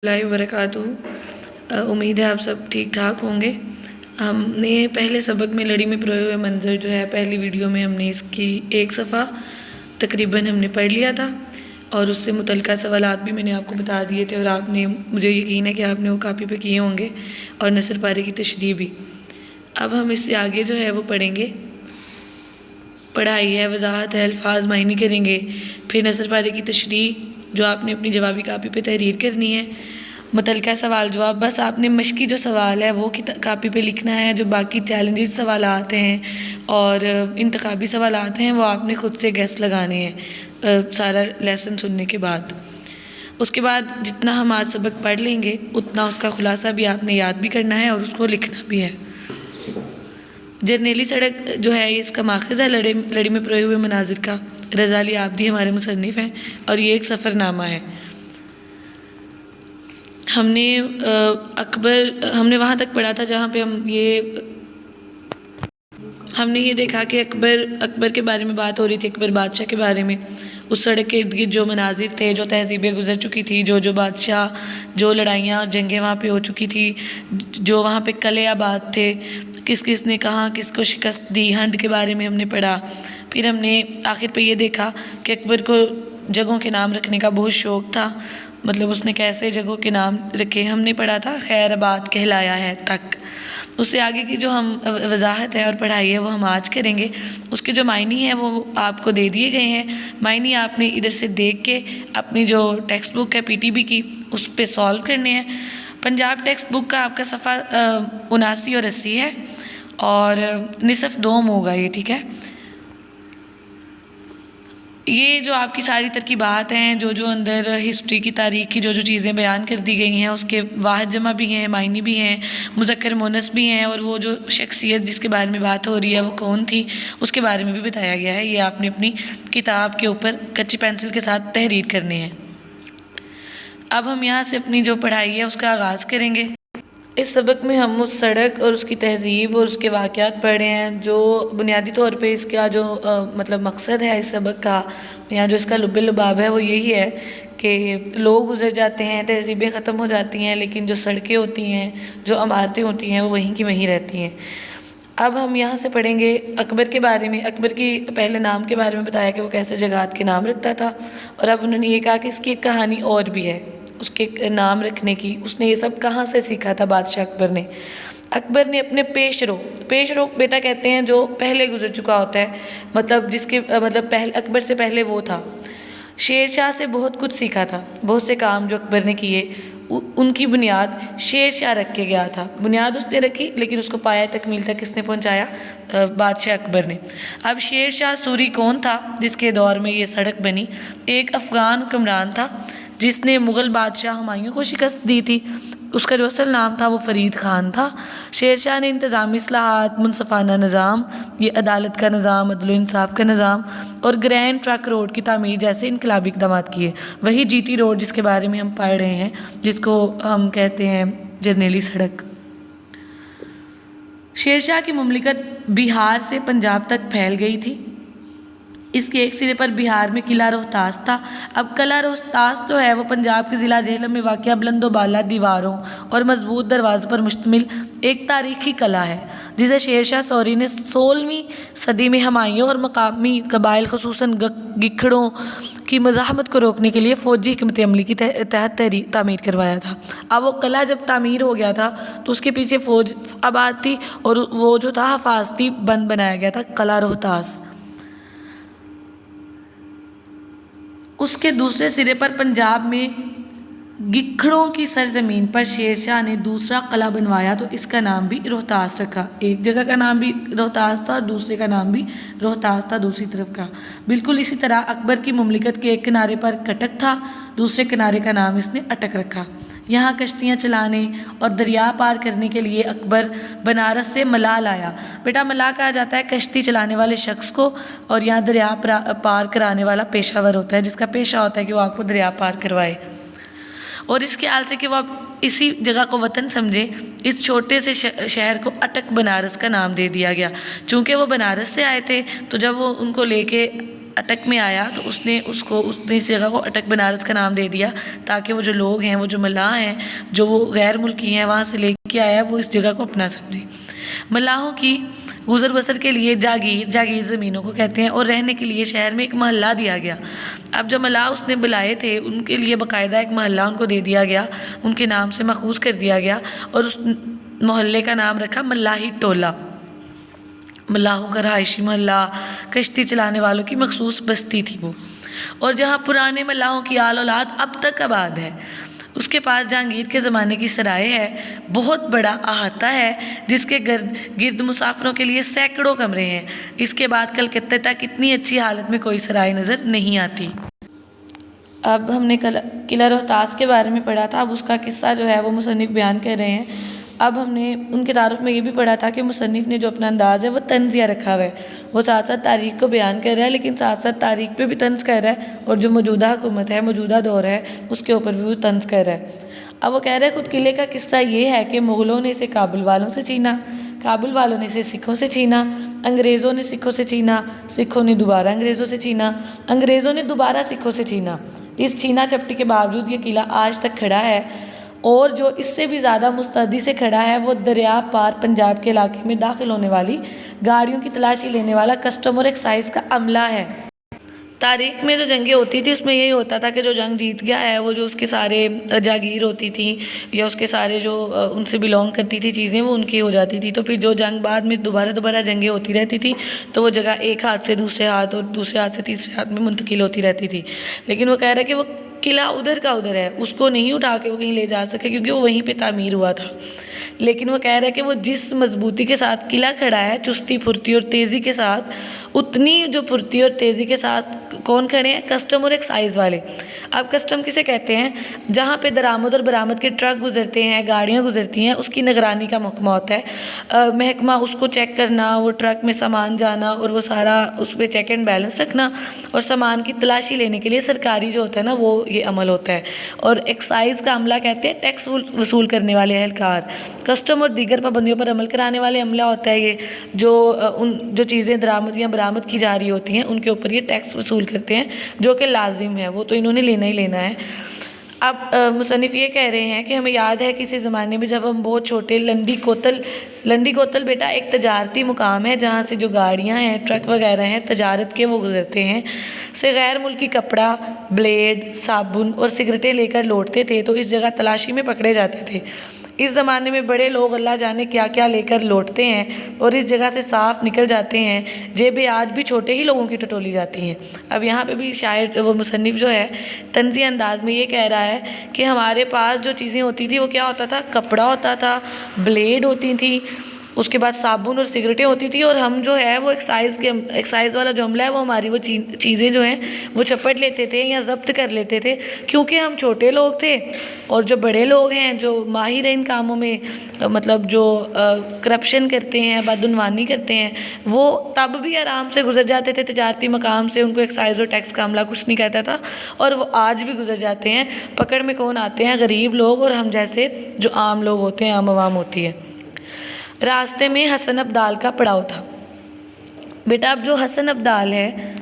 اللہ وبرکاتہ۔ امید ہے آپ سب ٹھیک ٹھاک ہوں گے۔ ہم نے پہلے سبق میں لڑی میں پروئے ہوئے منظر جو ہے پہلی ویڈیو میں ہم نے اس کی ایک صفحہ تقریباً ہم نے پڑھ لیا تھا، اور اس سے متعلقہ سوالات بھی میں نے آپ کو بتا دیے تھے، اور آپ نے مجھے یقین ہے کہ آپ نے وہ کاپی پہ کیے ہوں گے، اور نثر پارے کی تشریح بھی۔ اب ہم اس سے آگے جو ہے وہ پڑھیں گے۔ پڑھائی ہے، وضاحت ہے، الفاظ معنی کریں گے، پھر نثر پارے کی تشریح جو آپ نے اپنی جوابی کاپی پہ تحریر کرنی ہے، متعلقہ سوال جواب بس آپ نے مشقی جو سوال ہے وہ کاپی پہ لکھنا ہے، جو باقی چیلنجز سوالات ہیں اور انتخابی سوالات ہیں وہ آپ نے خود سے گیس لگانے ہیں سارا لیسن سننے کے بعد۔ اس کے بعد جتنا ہم آج سبق پڑھ لیں گے اتنا اس کا خلاصہ بھی آپ نے یاد بھی کرنا ہے اور اس کو لکھنا بھی ہے۔ جرنیلی سڑک جو ہے یہ اس کا ماخذ ہے لڑی میں پروئے ہوئے مناظر کا۔ رضا علی عابدی ہمارے مصنف ہیں اور یہ ایک سفر نامہ ہے۔ ہم نے وہاں تک پڑھا تھا جہاں پہ ہم نے یہ دیکھا کہ اکبر کے بارے میں بات ہو رہی تھی، اکبر بادشاہ کے بارے میں۔ اس سڑک کے ارد گرد جو مناظر تھے، جو تہذیبیں گزر چکی تھی، جو بادشاہ، جو لڑائیاں جنگیں وہاں پہ ہو چکی تھی، جو وہاں پہ قلعے آباد تھے، کس کس نے کہاں کس کو شکست دی، ہنڈ کے بارے میں ہم نے پڑھا۔ پھر ہم نے آخر پہ یہ دیکھا کہ اکبر کو جگہوں کے نام رکھنے کا بہت شوق تھا، مطلب اس نے کیسے جگہوں کے نام رکھے ہم نے پڑھا تھا، خیر آباد کہلایا ہے تک۔ اس سے آگے کی جو ہم وضاحت ہے اور پڑھائی ہے وہ ہم آج کریں گے۔ اس کے جو معنی ہیں وہ آپ کو دے دیے گئے ہیں، معنی آپ نے ادھر سے دیکھ کے اپنی جو ٹیکسٹ بک ہے PTB کی اس پہ سولو کرنے ہیں۔ پنجاب ٹیکسٹ بک کا آپ کا صفحہ 79 اور 80 ہے، اور نصف دوم ہوگا یہ، ٹھیک ہے۔ یہ جو آپ کی ساری ترکیبات ہیں، جو اندر ہسٹری کی، تاریخ کی جو چیزیں بیان کر دی گئی ہیں، اس کے واحد جمع بھی ہیں، معنی بھی ہیں، مذکر مونث بھی ہیں، اور وہ جو شخصیت جس کے بارے میں بات ہو رہی ہے وہ کون تھی اس کے بارے میں بھی بتایا گیا ہے۔ یہ آپ نے اپنی کتاب کے اوپر کچی پینسل کے ساتھ تحریر کرنے ہیں۔ اب ہم یہاں سے اپنی جو پڑھائی ہے اس کا آغاز کریں گے۔ اس سبق میں ہم اس سڑک اور اس کی تہذیب اور اس کے واقعات پڑھے ہیں، جو بنیادی طور پہ اس کا جو مطلب مقصد ہے اس سبق کا، یا جو اس کا لب لباب ہے وہ یہی ہے کہ لوگ گزر جاتے ہیں، تہذیبیں ختم ہو جاتی ہیں، لیکن جو سڑکیں ہوتی ہیں، جو عمارتیں ہوتی ہیں وہ وہیں کی وہیں رہتی ہیں۔ اب ہم یہاں سے پڑھیں گے اکبر کے بارے میں۔ اکبر کی پہلے نام کے بارے میں بتایا کہ وہ کیسے جگات کے نام رکھتا تھا، اور اب انہوں نے یہ کہا کہ اس کی ایک کہانی اور بھی ہے اس کے نام رکھنے کی۔ اس نے یہ سب کہاں سے سیکھا تھا بادشاہ اکبر نے؟ اکبر نے اپنے پیش رو بیٹا کہتے ہیں جو پہلے گزر چکا ہوتا ہے، مطلب جس کے مطلب اکبر سے پہلے وہ تھا، شیر شاہ سے بہت کچھ سیکھا تھا۔ بہت سے کام جو اکبر نے کیے ان کی بنیاد شیر شاہ رکھ کے گیا تھا۔ بنیاد اس نے رکھی لیکن اس کو پایہ تکمیل تک کس نے پہنچایا؟ بادشاہ اکبر نے۔ اب شیر شاہ سوری کون تھا جس کے دور میں یہ سڑک بنی؟ ایک افغان حکمران تھا جس نے مغل بادشاہ ہمایوں کو شکست دی تھی۔ اس کا جو اصل نام تھا وہ فرید خان تھا۔ شیر شاہ نے انتظامی اصلاحات، منصفانہ نظام، یہ عدالت کا نظام، عدل و انصاف کا نظام، اور گرینڈ ٹرک روڈ کی تعمیر جیسے انقلابی اقدامات کیے۔ وہی GT روڈ جس کے بارے میں ہم پڑھ رہے ہیں، جس کو ہم کہتے ہیں جرنیلی سڑک۔ شیر شاہ کی مملکت بہار سے پنجاب تک پھیل گئی تھی۔ اس کے ایک سرے پر بہار میں قلعہ روہتاس تھا۔ اب قلعہ روہتاس جو ہے وہ پنجاب کے ضلع جہلم میں واقع بلند و بالا دیواروں اور مضبوط دروازوں پر مشتمل ایک تاریخی قلعہ ہے، جسے شیر شاہ سوری نے 16ویں صدی میں ہمایوں اور مقامی قبائل خصوصاً گکھڑوں کی مزاحمت کو روکنے کے لیے فوجی حکمت عملی کے تحت تعمیر کروایا تھا۔ اب وہ قلعہ جب تعمیر ہو گیا تھا تو اس کے پیچھے فوج آباد تھی، اور وہ جو تھا حفاظتی بند بنایا گیا تھا، قلعہ روہتاس۔ اس کے دوسرے سرے پر پنجاب میں گکھڑوں کی سرزمین پر شیر شاہ نے دوسرا قلعہ بنوایا تو اس کا نام بھی روہتاس رکھا۔ ایک جگہ کا نام بھی روہتاس تھا اور دوسرے کا نام بھی روہتاس تھا دوسری طرف کا۔ بالکل اسی طرح اکبر کی مملکت کے ایک کنارے پر کٹک تھا، دوسرے کنارے کا نام اس نے اٹک رکھا۔ یہاں کشتیاں چلانے اور دریا پار کرنے کے لیے اکبر بنارس سے ملا لایا۔ بیٹا ملا کہا جاتا ہے کشتی چلانے والے شخص کو، اور یہاں دریا پار کرانے والا پیشہ ور ہوتا ہے، جس کا پیشہ ہوتا ہے کہ وہ آپ کو دریا پار کروائے۔ اور اس خیال سے کہ وہ اب اسی جگہ کو وطن سمجھے، اس چھوٹے سے شہر کو اٹک بنارس کا نام دے دیا گیا۔ چونکہ وہ بنارس سے آئے تھے تو جب وہ ان کو لے کے اٹک میں آیا تو اس نے اس جگہ کو اٹک بنارس کا نام دے دیا، تاکہ وہ جو لوگ ہیں، وہ جو ملاح ہیں، جو وہ غیر ملکی ہیں وہاں سے لے کے آیا، وہ اس جگہ کو اپنا سمجھیں۔ ملاحوں کی گزر بسر کے لیے جاگیر زمینوں کو کہتے ہیں، اور رہنے کے لیے شہر میں ایک محلہ دیا گیا۔ اب جو ملاح اس نے بلائے تھے ان کے لیے باقاعدہ ایک محلہ ان کو دے دیا گیا، ان کے نام سے ماخوذ کر دیا گیا، اور اس محلے کا نام رکھا ملاحی ٹولہ۔ ملاحوں کا رہائشی محلہ، کشتی چلانے والوں کی مخصوص بستی تھی وہ، اور جہاں پرانے ملاحوں کی آل اولاد اب تک آباد ہے۔ اس کے پاس جہانگیر کے زمانے کی سرائے ہے، بہت بڑا احاطہ ہے، جس کے گرد مسافروں کے لیے سینکڑوں کمرے ہیں۔ اس کے بعد کلکتہ تک اتنی اچھی حالت میں کوئی سرائے نظر نہیں آتی۔ اب ہم نے قلعہ روہتاس کے بارے میں پڑھا تھا، اب اس کا قصہ جو ہے وہ مصنف بیان کر رہے ہیں۔ اب ہم نے ان کے تعارف میں یہ بھی پڑھا تھا کہ مصنف نے جو اپنا انداز ہے وہ طنزیہ رکھا ہوا ہے، وہ ساتھ ساتھ تاریخ کو بیان کر رہا ہے، لیکن ساتھ ساتھ تاریخ پہ بھی طنز کر رہا ہے، اور جو موجودہ حکومت ہے، موجودہ دور ہے، اس کے اوپر بھی وہ طنز کر رہا ہے۔ اب وہ کہہ رہے ہیں خود قلعے کا قصہ یہ ہے کہ مغلوں نے اسے کابل والوں سے چھینا، کابل والوں نے اسے سکھوں سے چھینا، انگریزوں نے سکھوں سے چھینا، سکھوں نے دوبارہ انگریزوں سے چھینا، انگریزوں نے دوبارہ سکھوں سے چھینا۔ اس چھینا چپٹی کے باوجود یہ قلعہ آج تک کھڑا ہے، اور جو اس سے بھی زیادہ مستعدی سے کھڑا ہے وہ دریا پار پنجاب کے علاقے میں داخل ہونے والی گاڑیوں کی تلاشی لینے والا کسٹم اور ایکسائز کا عملہ ہے۔ تاریخ میں جو جنگیں ہوتی تھی اس میں یہی ہوتا تھا کہ جو جنگ جیت گیا ہے وہ جو اس کے سارے جاگیر ہوتی تھی یا اس کے سارے جو ان سے بلونگ کرتی تھی چیزیں وہ ان کی ہو جاتی تھی، تو پھر جو جنگ بعد میں دوبارہ جنگیں ہوتی رہتی تھی تو وہ جگہ ایک ہاتھ سے دوسرے ہاتھ اور دوسرے ہاتھ سے تیسرے ہاتھ میں منتقل ہوتی رہتی تھی۔ لیکن وہ کہہ رہے کہ وہ قلعہ ادھر کا ادھر ہے، اس کو نہیں اٹھا کے وہ کہیں لے جا سکے کیونکہ وہ وہیں پہ تعمیر ہوا تھا۔ لیکن وہ کہہ رہے کہ وہ جس مضبوطی کے ساتھ قلعہ کھڑا ہے، چستی پھرتی اور تیزی کے ساتھ، اتنی جو پھرتی اور تیزی کے ساتھ کون کھڑے ہیں؟ کسٹم اور ایکسائز والے۔ اب کسٹم کسے کہتے ہیں؟ جہاں پہ درآمد اور برآمد کے ٹرک گزرتے ہیں، گاڑیاں گزرتی ہیں، اس کی نگرانی کا محکمہ ہوتا ہے، محکمہ اس کو چیک کرنا، وہ ٹرک میں سامان جانا اور وہ سارا اس پہ چیک اینڈ بیلنس رکھنا، اور سامان کی تلاشی لینے کے لیے سرکاری جو ہوتا ہے نا وہ یہ عمل ہوتا ہے۔ اور ایکسائز کا عملہ کہتے ہیں ٹیکس وصول کرنے والے اہلکار۔ کسٹم اور دیگر پابندیوں پر عمل کرانے والے عملہ ہوتا ہے یہ جو چیزیں درآمد یا برآمد کی جا رہی ہوتی ہیں ان کے اوپر یہ ٹیکس وصول کرتے ہیں، جو کہ لازم ہے، وہ تو انہوں نے لینا ہی لینا ہے۔ اب مصنف یہ کہہ رہے ہیں کہ ہمیں یاد ہے کسی زمانے میں جب ہم بہت چھوٹے، لنڈی کوتل بیٹا ایک تجارتی مقام ہے جہاں سے جو گاڑیاں ہیں، ٹرک وغیرہ ہیں تجارت کے وہ گزرتے ہیں، سے غیر ملکی کپڑا، بلیڈ، صابن اور سگریٹیں لے کر لوٹتے تھے تو اس جگہ تلاشی میں پکڑے جاتے تھے۔ اس زمانے میں بڑے لوگ اللہ جانے کیا کیا لے کر لوٹتے ہیں اور اس جگہ سے صاف نکل جاتے ہیں، جیبیں آج بھی چھوٹے ہی لوگوں کی ٹٹولی جاتی ہیں۔ اب یہاں پہ بھی شاعر وہ مصنف جو ہے طنزی انداز میں یہ کہہ رہا ہے کہ ہمارے پاس جو چیزیں ہوتی تھی وہ کیا ہوتا تھا؟ کپڑا ہوتا تھا، بلیڈ ہوتی تھی، اس کے بعد صابن اور سگریٹیں ہوتی تھی، اور ہم جو ہے وہ ایکسائز والا جو عملہ ہے وہ ہماری وہ چیزیں جو ہیں وہ چپٹ لیتے تھے یا ضبط کر لیتے تھے، کیونکہ ہم چھوٹے لوگ تھے، اور جو بڑے لوگ ہیں جو ماہر ان کاموں میں، مطلب جو کرپشن کرتے ہیں، بدعنوانی کرتے ہیں، وہ تب بھی آرام سے گزر جاتے تھے تجارتی مقام سے، ان کو ایکسائز اور ٹیکس کا عملہ کچھ نہیں کہتا تھا، اور وہ آج بھی گزر جاتے ہیں۔ پکڑ میں کون آتے ہیں؟ غریب لوگ اور ہم جیسے جو عام لوگ ہوتے ہیں، عام عوام ہوتی ہے۔ راستے میں حسن ابدال کا پڑاؤ تھا۔ بیٹا اب جو حسن ابدال ہے،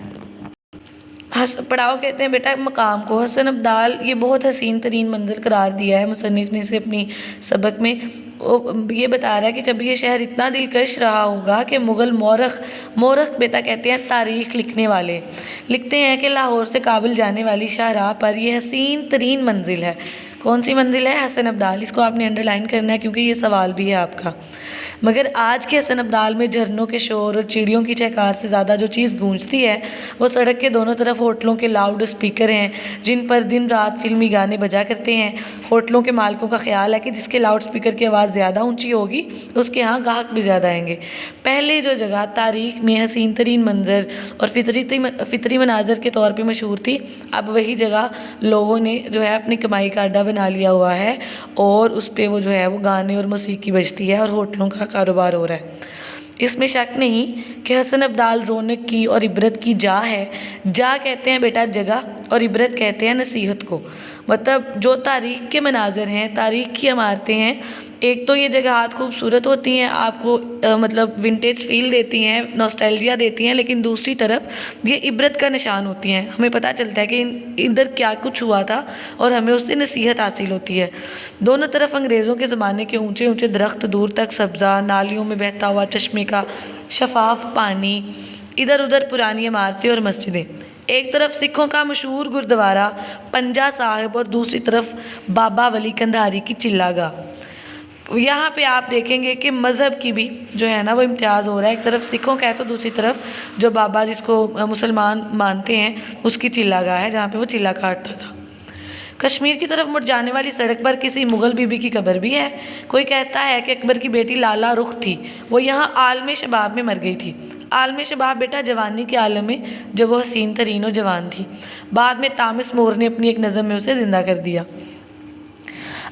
پڑاؤ کہتے ہیں بیٹا مقام کو۔ حسن ابدال یہ بہت حسین ترین منظر قرار دیا ہے مصنف نے اسے اپنی سبق میں۔ یہ بتا رہا ہے کہ کبھی یہ شہر اتنا دلکش رہا ہوگا کہ مغل مورخ بیٹا کہتے ہیں تاریخ لکھنے والے لکھتے ہیں کہ لاہور سے کابل جانے والی شاہراہ پر یہ حسین ترین منزل ہے۔ کون سی منزل ہے؟ حسن ابدال۔ اس کو آپ نے انڈر لائن کرنا ہے کیونکہ یہ سوال بھی ہے آپ کا۔ مگر آج کے حسن ابدال میں جھرنوں کے شور اور چڑیوں کی چہکار سے زیادہ جو چیز گونجتی ہے وہ سڑک کے دونوں طرف ہوٹلوں کے لاؤڈ اسپیکر ہیں جن پر دن رات فلمی گانے بجا کرتے ہیں۔ ہوٹلوں کے مالکوں کا خیال ہے کہ جس کے لاؤڈ اسپیکر کی آواز زیادہ اونچی ہوگی اس کے ہاں گاہک بھی زیادہ آئیں گے۔ پہلے جو جگہ تاریخ میں حسین ترین منظر اور فطری مناظر کے طور پہ مشہور تھی، اب وہی جگہ لوگوں نے جو ہے اپنی کمائی کا اڈا بنا لیا ہوا ہے، اور اس پہ وہ جو ہے وہ گانے اور موسیقی بجتی ہے اور ہوٹلوں کا کاروبار ہو رہا ہے۔ اس میں شک نہیں کہ حسن ابدال رونق کی اور عبرت کی جا ہے۔ جا کہتے ہیں بیٹا جگہ، اور عبرت کہتے ہیں نصیحت کو۔ مطلب جو تاریخ کے مناظر ہیں، تاریخ کی عمارتیں ہیں، ایک تو یہ جگہات خوبصورت ہوتی ہیں، آپ کو مطلب ونٹیج فیل دیتی ہیں، نوسٹیلجیا دیتی ہیں، لیکن دوسری طرف یہ عبرت کا نشان ہوتی ہیں۔ ہمیں پتہ چلتا ہے کہ ادھر کیا کچھ ہوا تھا اور ہمیں اس سے نصیحت حاصل ہوتی ہے۔ دونوں طرف انگریزوں کے زمانے کے اونچے اونچے درخت، دور تک سبزہ، نالیوں میں بہتا ہوا چشمے کا شفاف پانی، ادھر ادھر پرانی عمارتیں اور مسجدیں۔ ایک طرف سکھوں کا مشہور گردوارہ پنجا صاحب اور دوسری طرف بابا ولی کندھاری کی چلہ گاہ۔ یہاں پہ آپ دیکھیں گے کہ مذہب کی بھی جو ہے نا وہ امتیاز ہو رہا ہے، ایک طرف سکھوں کا ہے تو دوسری طرف جو بابا جس کو مسلمان مانتے ہیں اس کی چلہ گاہ ہے جہاں پہ وہ چلہ کاٹتا تھا۔ کشمیر کی طرف مڑ جانے والی سڑک پر کسی مغل بی بی کی قبر بھی ہے۔ کوئی کہتا ہے کہ اکبر کی بیٹی لالہ رخ تھی، وہ یہاں عالم شباب میں مر گئی تھی۔ عالم شباب بیٹا جوانی کے عالم میں جب وہ حسین ترین و جوان تھی، بعد میں تامس مور نے اپنی ایک نظم میں اسے زندہ کر دیا۔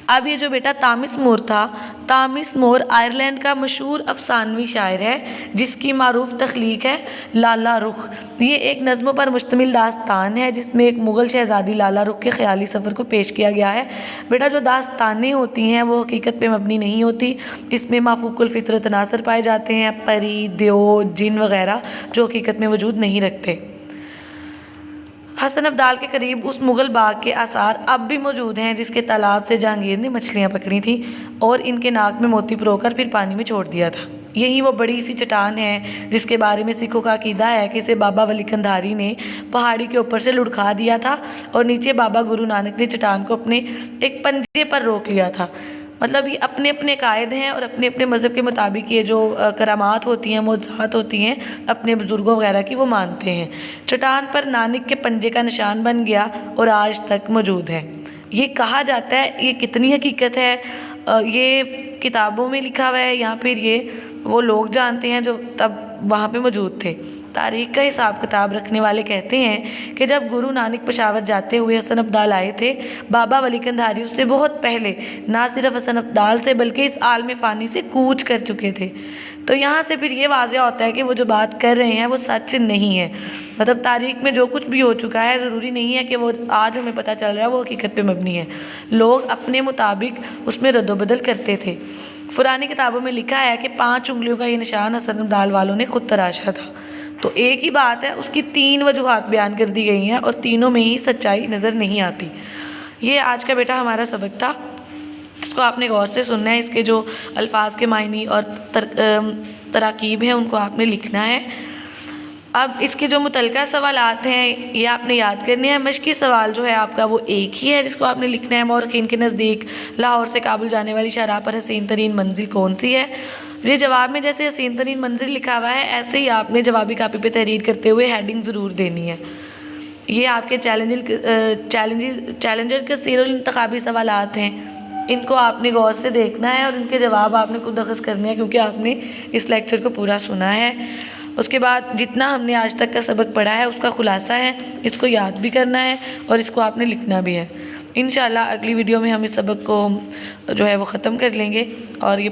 اب یہ جو بیٹا تامس مور تھا، تامس مور آئرلینڈ کا مشہور افسانوی شاعر ہے جس کی معروف تخلیق ہے لالہ رخ۔ یہ ایک نظموں پر مشتمل داستان ہے جس میں ایک مغل شہزادی لالہ رخ کے خیالی سفر کو پیش کیا گیا ہے۔ بیٹا جو داستانیں ہوتی ہیں وہ حقیقت پہ مبنی نہیں ہوتی، اس میں مافوق الفطرت عناصر پائے جاتے ہیں، پری، دیو، جن وغیرہ جو حقیقت میں وجود نہیں رکھتے۔ حسن ابدال کے قریب اس مغل باغ کے آثار اب بھی موجود ہیں جس کے تالاب سے جہانگیر نے مچھلیاں پکڑی تھیں اور ان کے ناک میں موتی پرو کر پھر پانی میں چھوڑ دیا تھا۔ یہی وہ بڑی سی چٹان ہے جس کے بارے میں سکھوں کا عقیدہ ہے کہ اسے بابا ولی کندھاری نے پہاڑی کے اوپر سے لڑکھا دیا تھا اور نیچے بابا گرو نانک نے چٹان کو اپنے ایک پنجے پر روک لیا تھا۔ مطلب یہ اپنے اپنے قائد ہیں اور اپنے اپنے مذہب کے مطابق یہ جو کرامات ہوتی ہیں، معجزات ہوتی ہیں، اپنے بزرگوں وغیرہ کی وہ مانتے ہیں۔ چٹان پر نانک کے پنجے کا نشان بن گیا اور آج تک موجود ہے۔ یہ کہا جاتا ہے، یہ کتنی حقیقت ہے یہ کتابوں میں لکھا ہوا ہے یا پھر یہ وہ لوگ جانتے ہیں جو تب وہاں پہ موجود تھے۔ تاریخ کا حساب کتاب رکھنے والے کہتے ہیں کہ جب گرو نانک پشاور جاتے ہوئے حسن ابدال آئے تھے، بابا ولی کندھاری اس سے بہت پہلے نہ صرف حسن ابدال سے بلکہ اس عالم فانی سے کوچ کر چکے تھے۔ تو یہاں سے پھر یہ واضح ہوتا ہے کہ وہ جو بات کر رہے ہیں وہ سچ نہیں ہے۔ مطلب تاریخ میں جو کچھ بھی ہو چکا ہے ضروری نہیں ہے کہ وہ آج ہمیں پتہ چل رہا ہے وہ حقیقت پہ مبنی ہے۔ لوگ اپنے مطابق اس میں رد و بدل کرتے تھے۔ پرانی کتابوں میں لکھا ہے کہ 5 انگلیوں کا یہ نشان حسن ابدال والوں نے خود تراشا تھا۔ تو ایک ہی بات ہے، اس کی 3 وجوہات بیان کر دی گئی ہیں اور تینوں میں ہی سچائی نظر نہیں آتی۔ یہ آج کا بیٹا ہمارا سبق تھا، اس کو آپ نے غور سے سننا ہے، اس کے جو الفاظ کے معنی اور تراکیب ہیں ان کو آپ نے لکھنا ہے۔ اب اس کے جو متعلقہ سوالات ہیں یہ آپ نے یاد کرنے ہیں۔ مشقی سوال جو ہے آپ کا وہ ایک ہی ہے جس کو آپ نے لکھنا ہے، مورخین کے نزدیک لاہور سے کابل جانے والی شاہراہ پر حسین ترین منزل کون سی ہے؟ یہ جواب میں جیسے حسین ترین منزل لکھا ہوا ہے ایسے ہی آپ نے جوابی کاپی پہ تحریر کرتے ہوئے ہیڈنگ ضرور دینی ہے۔ یہ آپ کے چیلنجر کثیر الانتخابی سوالات ہیں، ان کو آپ نے غور سے دیکھنا ہے اور ان کے جواب آپ نے خود اخذ کرنے ہیں کیونکہ آپ نے اس لیکچر کو پورا سنا ہے۔ اس کے بعد جتنا ہم نے آج تک کا سبق پڑھا ہے اس کا خلاصہ ہے، اس کو یاد بھی کرنا ہے اور اس کو آپ نے لکھنا بھی ہے۔ انشاءاللہ اگلی ویڈیو میں ہم اس سبق کو جو ہے وہ ختم کر لیں گے اور یہ